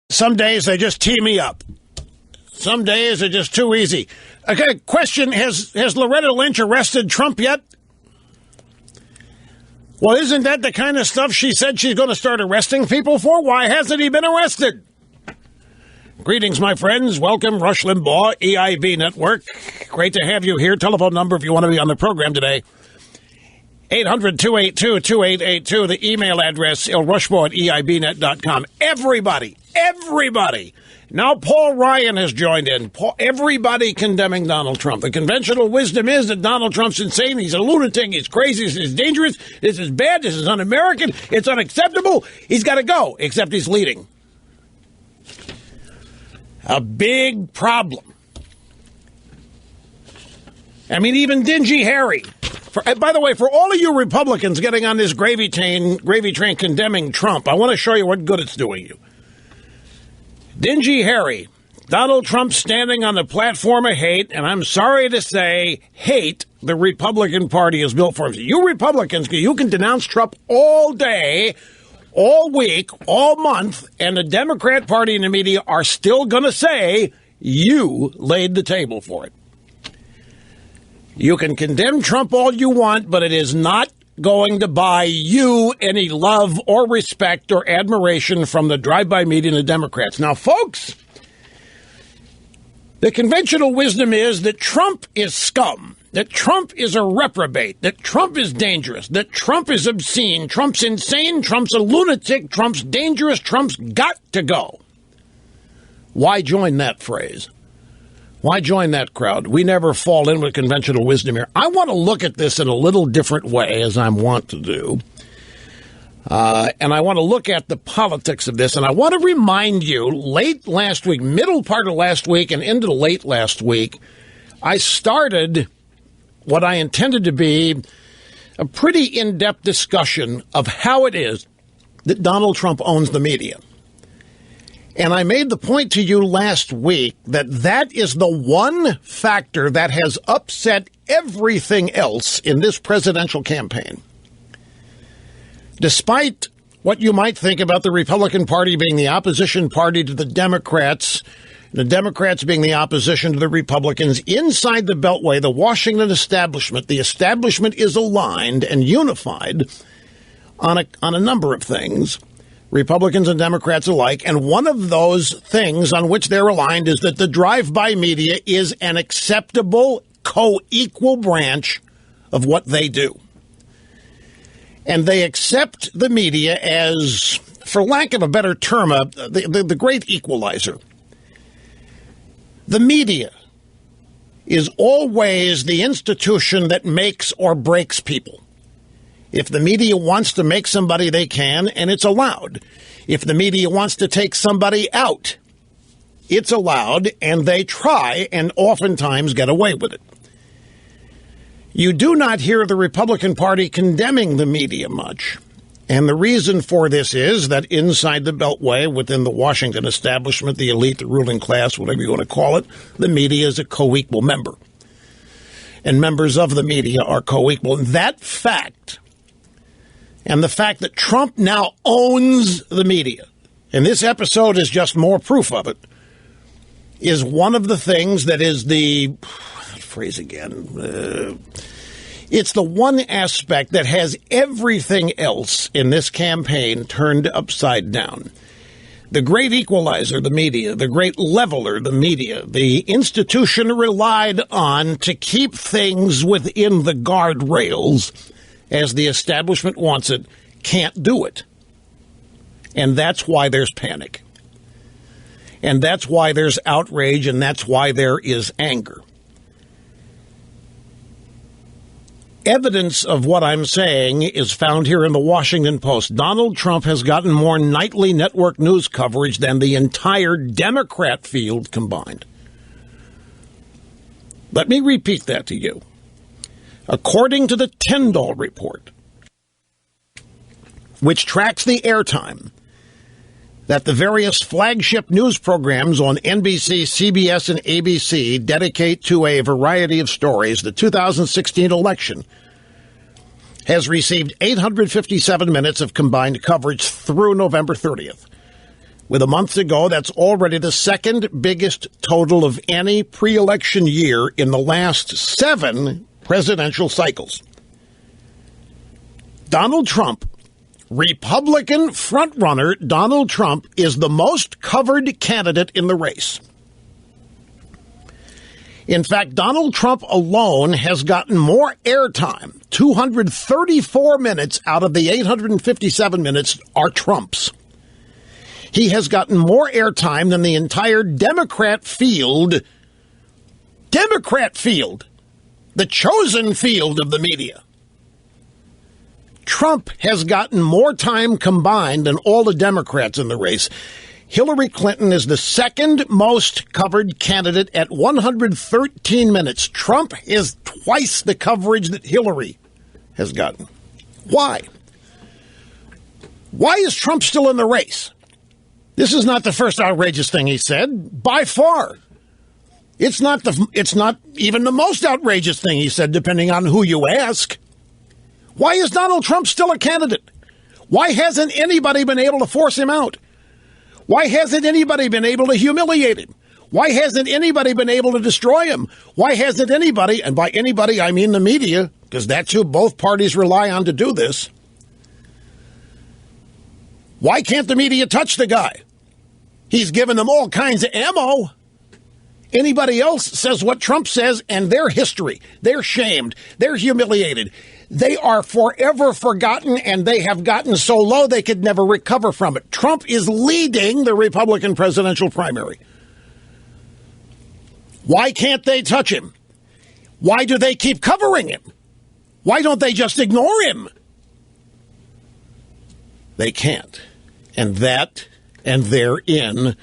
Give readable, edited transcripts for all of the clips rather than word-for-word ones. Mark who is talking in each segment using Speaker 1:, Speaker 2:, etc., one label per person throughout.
Speaker 1: Some days they just tee me up. Some days are just too easy. Okay, question, has Loretta Lynch arrested Trump yet? Well, isn't that the kind of stuff she said she's going to start arresting people for? Why hasn't he been arrested? Greetings, my friends. Welcome, Rush Limbaugh, EIB Network. Great to have you here. Telephone number if you want to be on the program today. 800-282-2882. The email address, rushmore@eibnet.com. Everybody. Now Paul Ryan has joined in. Everybody condemning Donald Trump. The conventional wisdom is that Donald Trump's insane. He's a lunatic. He's crazy. This is dangerous. This is bad. This is un-American. It's unacceptable. He's got to go, except he's leading. A big problem. I mean, even Dingy Harry. By the way, for all of you Republicans getting on this gravy train condemning Trump, I want to show you what good it's doing you. Dingy Harry, Donald Trump standing on the platform of hate, and I'm sorry to say, hate the Republican Party is built for. You Republicans, you can denounce Trump all day, all week, all month, and the Democrat Party and the media are still going to say you laid the table for it. You can condemn Trump all you want, but it is not going to buy you any love or respect or admiration from the drive-by media and the Democrats. Now, folks, the conventional wisdom is that Trump is scum, that Trump is a reprobate, that Trump is dangerous, that Trump is obscene, Trump's insane, Trump's a lunatic, Trump's dangerous, Trump's got to go. Why join that phrase? Why join that crowd? We never fall in with conventional wisdom here. I want to look at this in a little different way, as I want to do. And I want to look at the politics of this. And I want to remind you, late last week, middle part of last week and into late last week, I started what I intended to be a pretty in-depth discussion of how it is that Donald Trump owns the media. And I made the point to you last week that that is the one factor that has upset everything else in this presidential campaign. Despite what you might think about the Republican Party being the opposition party to the Democrats being the opposition to the Republicans, inside the Beltway, the Washington establishment, the establishment is aligned and unified on a number of things. Republicans and Democrats alike, and one of those things on which they're aligned is that the drive-by media is an acceptable, co-equal branch of what they do. And they accept the media as, for lack of a better term, the great equalizer. The media is always the institution that makes or breaks people. If the media wants to make somebody, they can, and it's allowed. If the media wants to take somebody out, it's allowed, and they try and oftentimes get away with it. You do not hear the Republican Party condemning the media much. And the reason for this is that inside the Beltway, within the Washington establishment, the elite, the ruling class, whatever you want to call it, the media is a co-equal member. And members of the media are co-equal. And that fact, and the fact that Trump now owns the media, and this episode is just more proof of it, is one of the things that is it's the one aspect that has everything else in this campaign turned upside down. The great equalizer, the media, the great leveler, the media, the institution relied on to keep things within the guardrails as the establishment wants it, can't do it. And that's why there's panic. And that's why there's outrage, and that's why there is anger. Evidence of what I'm saying is found here in the Washington Post. Donald Trump has gotten more nightly network news coverage than the entire Democrat field combined. Let me repeat that to you. According to the Tyndall report, which tracks the airtime that the various flagship news programs on NBC, CBS, and ABC dedicate to a variety of stories, the 2016 election has received 857 minutes of combined coverage through November 30th. with a month to go. That's already the second biggest total of any pre-election year in the last 7 presidential cycles. Donald Trump, Republican frontrunner Donald Trump, is the most covered candidate in the race. In fact, Donald Trump alone has gotten more airtime. 234 minutes out of the 857 minutes are Trump's. He has gotten more airtime than the entire Democrat field, the chosen field of the media. Trump has gotten more time combined than all the Democrats in the race. Hillary Clinton is the second most covered candidate at 113 minutes. Trump is twice the coverage that Hillary has gotten. Why? Why is Trump still in the race? This is not the first outrageous thing he said, by far. It's not even the most outrageous thing he said, depending on who you ask. Why is Donald Trump still a candidate? Why hasn't anybody been able to force him out? Why hasn't anybody been able to humiliate him? Why hasn't anybody been able to destroy him? Why hasn't anybody, and by anybody I mean the media, because that's who both parties rely on to do this. Why can't the media touch the guy? He's given them all kinds of ammo. Anybody else says what Trump says, and their history, they're shamed, they're humiliated. They are forever forgotten, and they have gotten so low they could never recover from it. Trump is leading the Republican presidential primary. Why can't they touch him? Why do they keep covering him? Why don't they just ignore him? They can't. And therein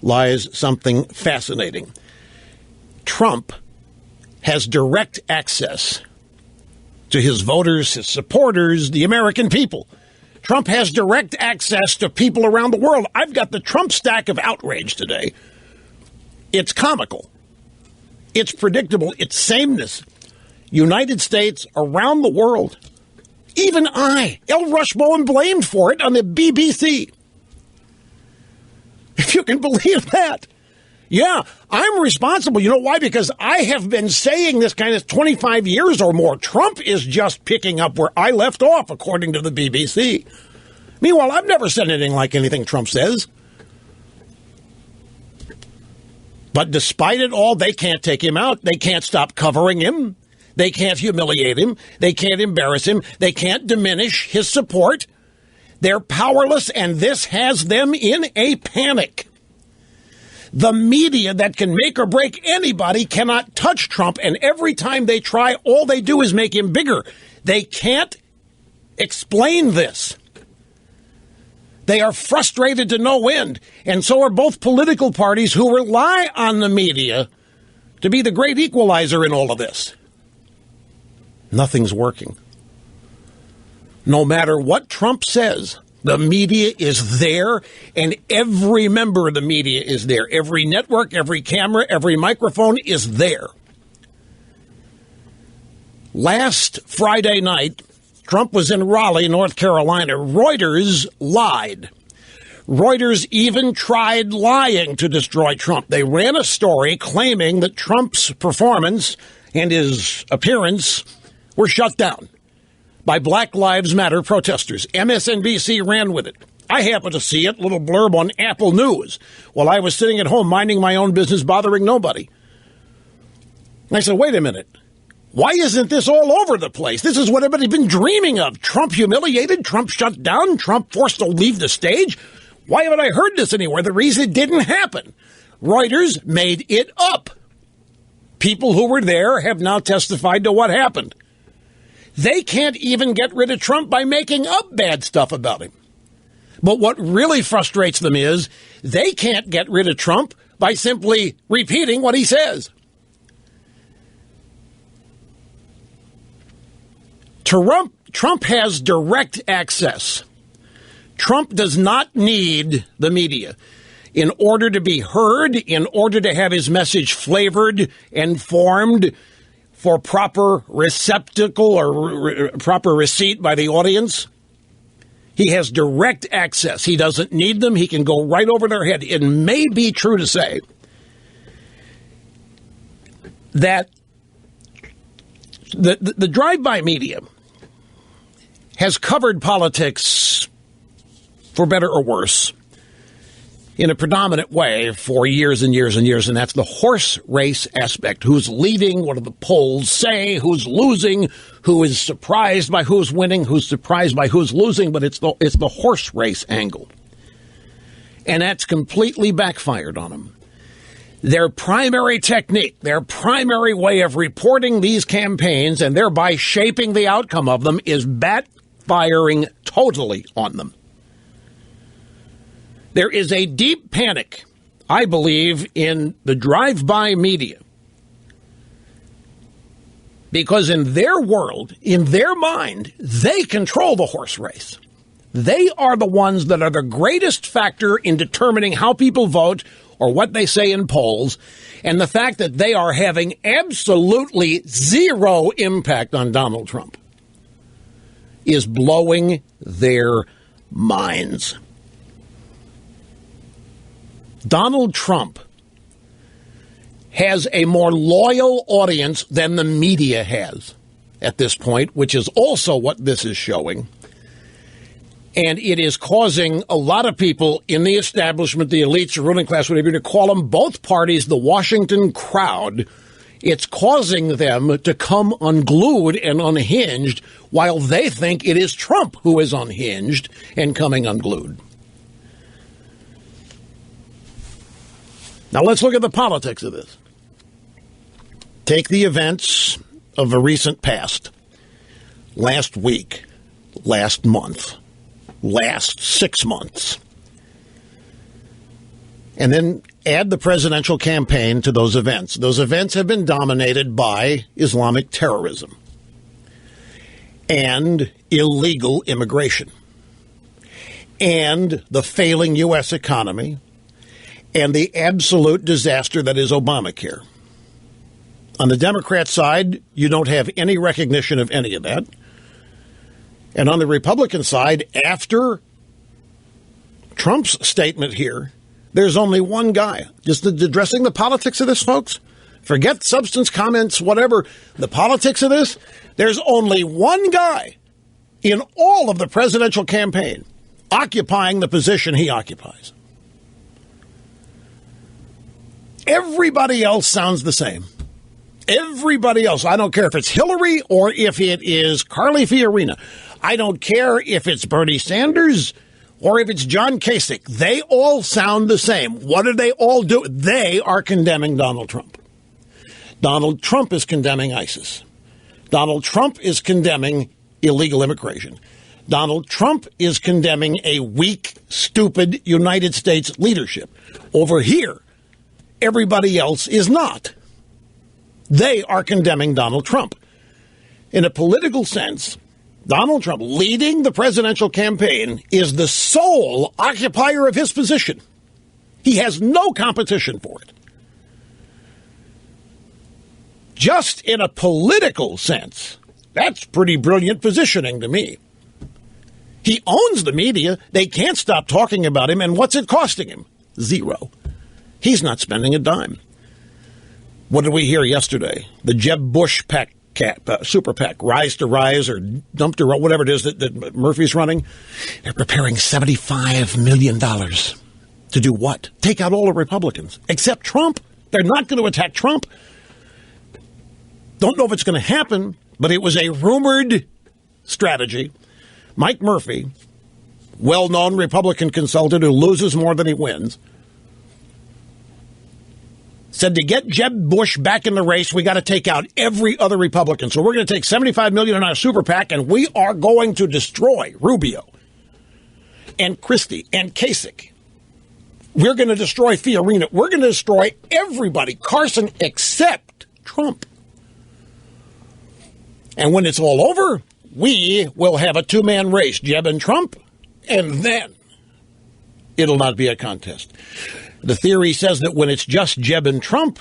Speaker 1: lies something fascinating. Trump has direct access to his voters, his supporters, the American people. Trump has direct access to people around the world. I've got the Trump stack of outrage today. It's comical. It's predictable. It's sameness. United States, around the world. Even L. Rush Bowen, blamed for it on the BBC. If you can believe that. Yeah, I'm responsible. You know why? Because I have been saying this kind of 25 years or more. Trump is just picking up where I left off, according to the BBC. Meanwhile, I've never said anything like anything Trump says. But despite it all, they can't take him out. They can't stop covering him. They can't humiliate him. They can't embarrass him. They can't diminish his support. They're powerless, and this has them in a panic. The media that can make or break anybody cannot touch Trump, and every time they try, all they do is make him bigger. They can't explain this. They are frustrated to no end, and so are both political parties who rely on the media to be the great equalizer in all of this. Nothing's working. No matter what Trump says, the media is there, and every member of the media is there. Every network, every camera, every microphone is there. Last Friday night, Trump was in Raleigh, North Carolina. Reuters lied. Reuters even tried lying to destroy Trump. They ran a story claiming that Trump's performance and his appearance were shut down by Black Lives Matter protesters. MSNBC ran with it. I happened to see it, little blurb on Apple News, while I was sitting at home minding my own business, bothering nobody. And I said, wait a minute. Why isn't this all over the place? This is what everybody's been dreaming of. Trump humiliated, Trump shut down, Trump forced to leave the stage. Why haven't I heard this anywhere? The reason it didn't happen. Reuters made it up. People who were there have now testified to what happened. They can't even get rid of Trump by making up bad stuff about him. But what really frustrates them is they can't get rid of Trump by simply repeating what he says. Trump has direct access. Trump does not need the media. In order to be heard, in order to have his message flavored and formed for proper receptacle or proper receipt by the audience, He has direct access. He doesn't need them. He can go right over their head. It may be true to say that the drive-by media has covered politics, for better or worse, in a predominant way for years and years and years, and that's the horse race aspect. Who's leading? What do the polls say? Who's losing? Who is surprised by who's winning? Who's surprised by who's losing? But it's the horse race angle. And that's completely backfired on them. Their primary technique, their primary way of reporting these campaigns and thereby shaping the outcome of them is backfiring totally on them. There is a deep panic, I believe, in the drive-by media. Because in their world, in their mind, they control the horse race. They are the ones that are the greatest factor in determining how people vote or what they say in polls. And the fact that they are having absolutely zero impact on Donald Trump is blowing their minds. Donald Trump has a more loyal audience than the media has at this point, which is also what this is showing. And it is causing a lot of people in the establishment, the elites, the ruling class, whatever you call them, both parties, the Washington crowd, it's causing them to come unglued and unhinged while they think it is Trump who is unhinged and coming unglued. Now let's look at the politics of this. Take the events of the recent past. Last week, last month, last 6 months. And then add the presidential campaign to those events. Those events have been dominated by Islamic terrorism and illegal immigration and the failing U.S. economy and the absolute disaster that is Obamacare. On the Democrat side, you don't have any recognition of any of that. And on the Republican side, after Trump's statement here, there's only one guy. Just addressing the politics of this, folks. Forget substance comments, whatever. The politics of this, there's only one guy in all of the presidential campaign occupying the position he occupies. Everybody else sounds the same. Everybody else. I don't care if it's Hillary or if it is Carly Fiorina. I don't care if it's Bernie Sanders or if it's John Kasich. They all sound the same. What do they all do? They are condemning Donald Trump. Donald Trump is condemning ISIS. Donald Trump is condemning illegal immigration. Donald Trump is condemning a weak, stupid United States leadership. Over here, everybody else is not. They are condemning Donald Trump. In a political sense, Donald Trump, leading the presidential campaign, is the sole occupier of his position. He has no competition for it. Just in a political sense, that's pretty brilliant positioning to me. He owns the media. They can't stop talking about him. And what's it costing him? Zero. He's not spending a dime. What did we hear yesterday? The Jeb Bush super PAC, Rise to Rise or Dump to whatever it is that Murphy's running. They're preparing $75 million to do what? Take out all the Republicans, except Trump. They're not going to attack Trump. Don't know if it's going to happen, but it was a rumored strategy. Mike Murphy, well-known Republican consultant who loses more than he wins, said to get Jeb Bush back in the race, we got to take out every other Republican. So we're going to take $75 million in our super PAC, and we are going to destroy Rubio and Christie and Kasich. We're going to destroy Fiorina. We're going to destroy everybody, Carson, except Trump. And when it's all over, we will have a two-man race, Jeb and Trump, and then it'll not be a contest. The theory says that when it's just Jeb and Trump,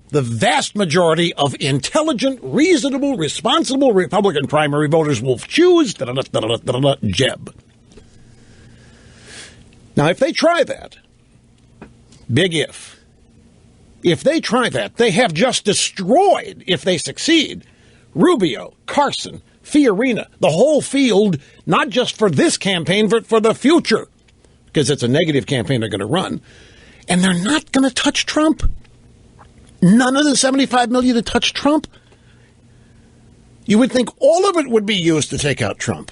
Speaker 1: the vast majority of intelligent, reasonable, responsible Republican primary voters will choose Jeb. Now, if they try that, big if they try that, they have just destroyed, if they succeed, Rubio, Carson, Fiorina, the whole field, not just for this campaign, but for the future, because it's a negative campaign they're going to run. And they're not going to touch Trump. None of the 75 million to touch Trump. You would think all of it would be used to take out Trump,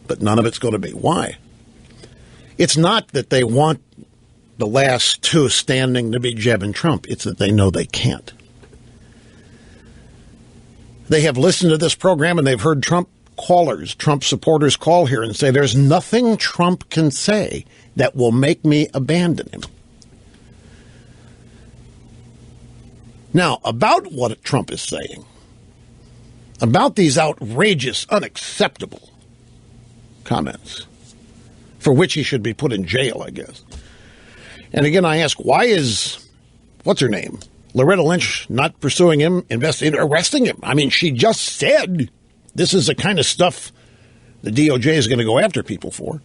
Speaker 1: but none of it's going to be. Why? It's not that they want the last two standing to be Jeb and Trump. It's that they know they can't. They have listened to this program and they've heard Trump callers, Trump supporters call here and say, there's nothing Trump can say that will make me abandon him. Now, about what Trump is saying, about these outrageous, unacceptable comments, for which he should be put in jail, I guess. And again, I ask, why is, what's her name, Loretta Lynch, not pursuing him, arresting him? I mean, she just said this is the kind of stuff the DOJ is going to go after people for.